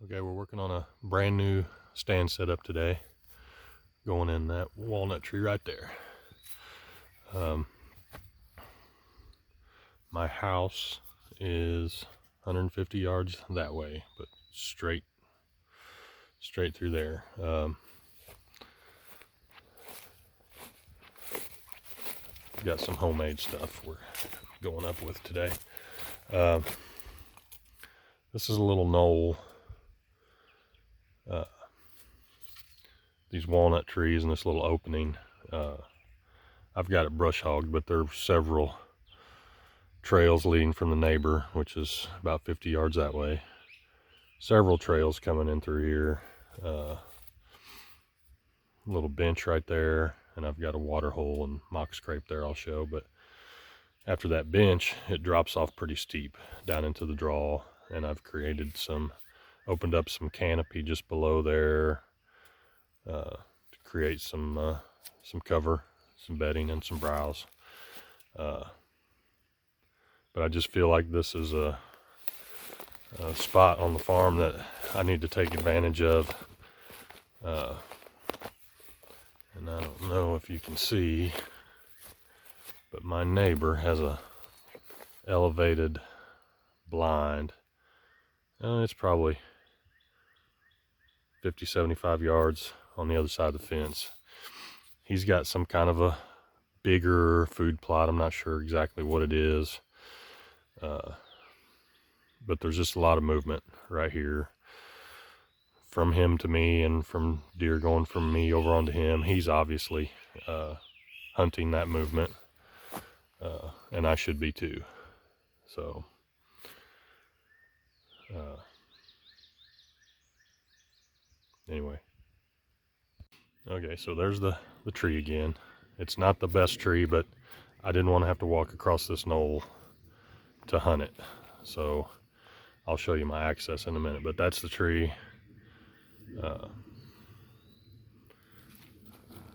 Okay, we're working on a brand new stand setup today, going in that walnut tree right there. My house is 150 yards that way, but straight through there. Got some homemade stuff we're going up with today. This is a little knoll. These walnut trees and this little opening. I've got it brush hogged, but there are several trails leading from the neighbor, which is about 50 yards that way. Several trails coming in through here. Little bench right there, and I've got a water hole and mock scrape there I'll show. But after that bench, it drops off pretty steep down into the draw, and I've opened up some canopy just below there to create some cover, some bedding, and some browse. But I just feel like this is a spot on the farm that I need to take advantage of. And I don't know if you can see, but my neighbor has a elevated blind. It's probably 50, 75 yards on the other side of the fence. He's got some kind of a bigger food plot. I'm not sure exactly what it is. But there's just a lot of movement right here from him to me, and from deer going from me over onto him. He's obviously hunting that movement, and I should be too. So anyway, okay, so there's the tree again. It's not the best tree, but I didn't want to have to walk across this knoll to hunt it, so I'll show you my access in a minute. But that's the tree.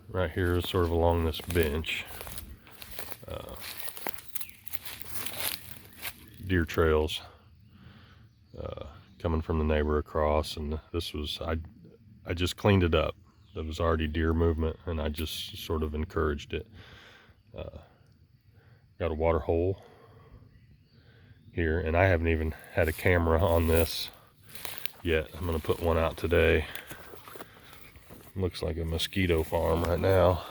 Right here is sort of along this bench. Deer trails coming from the neighbor across, and this was, I just cleaned it up. There was already deer movement, and I just sort of encouraged it. Got a water hole here, and I haven't even had a camera on this yet. I'm gonna put one out today. Looks like a mosquito farm right now.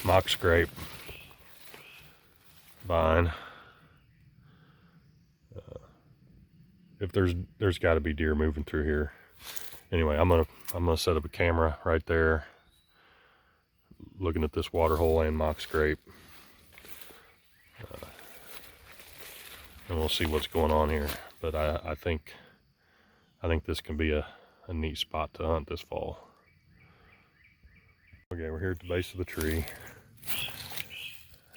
Mock scrape vine. If there's got to be deer moving through here. Anyway, I'm gonna set up a camera right there, looking at this water hole and mock scrape, and we'll see what's going on here. But I think this can be a neat spot to hunt this fall. Okay, we're here at the base of the tree.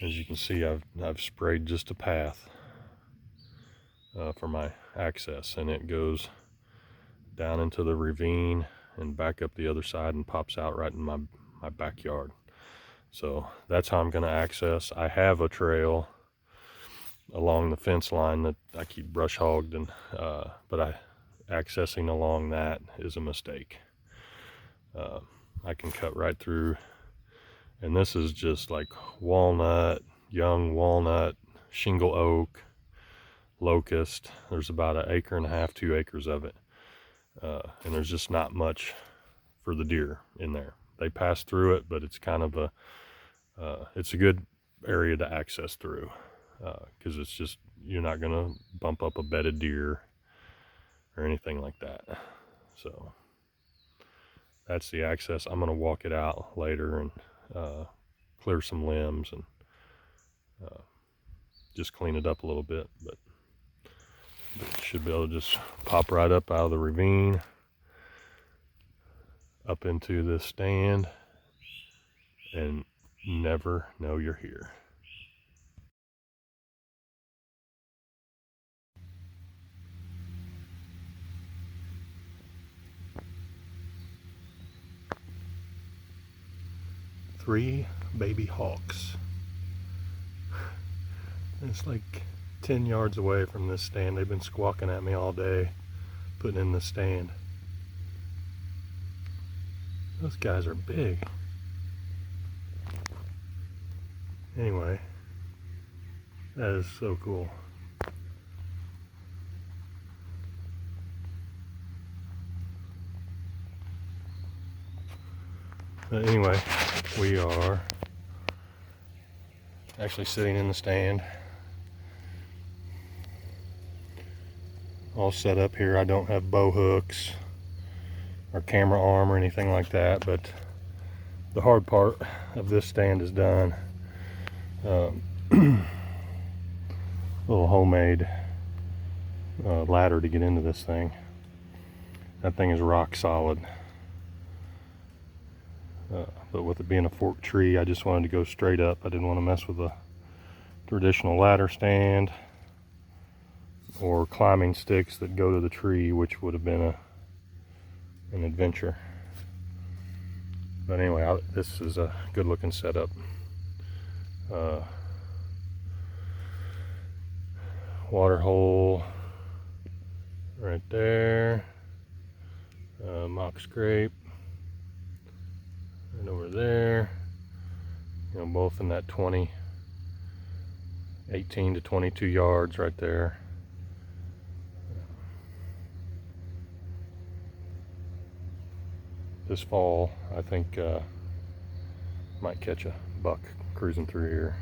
As you can see, I've sprayed just a path for my access, and it goes down into the ravine and back up the other side and pops out right in my backyard. So that's how I'm going to access. I have a trail along the fence line that I keep brush hogged, and but accessing along that is a mistake. I can cut right through, and this is just like walnut, young walnut, shingle oak, locust. There's about 1.5 acres, 2 acres of it, and there's just not much for the deer in there. They pass through it, but it's kind of it's a good area to access through, because it's just, you're not gonna bump up a bedded deer or anything like that. So that's the access. I'm gonna walk it out later and clear some limbs and just clean it up a little bit, but should be able to just pop right up out of the ravine up into this stand and never know you're here. Three baby hawks. It's like 10 yards away from this stand. They've been squawking at me all day, putting in the stand. Those guys are big. Anyway, that is so cool. But anyway, we are actually sitting in the stand, all set up here. I don't have bow hooks or camera arm or anything like that, but the hard part of this stand is done. Little homemade ladder to get into this thing. That thing is rock solid. But with it being a forked tree, I just wanted to go straight up. I didn't want to mess with a traditional ladder stand or climbing sticks that go to the tree, which would have been an adventure. But anyway, this is a good looking setup. Water hole right there, mock scrape right over there, you know, both in that 18 to 22 yards right there. This fall, I think might catch a buck cruising through here.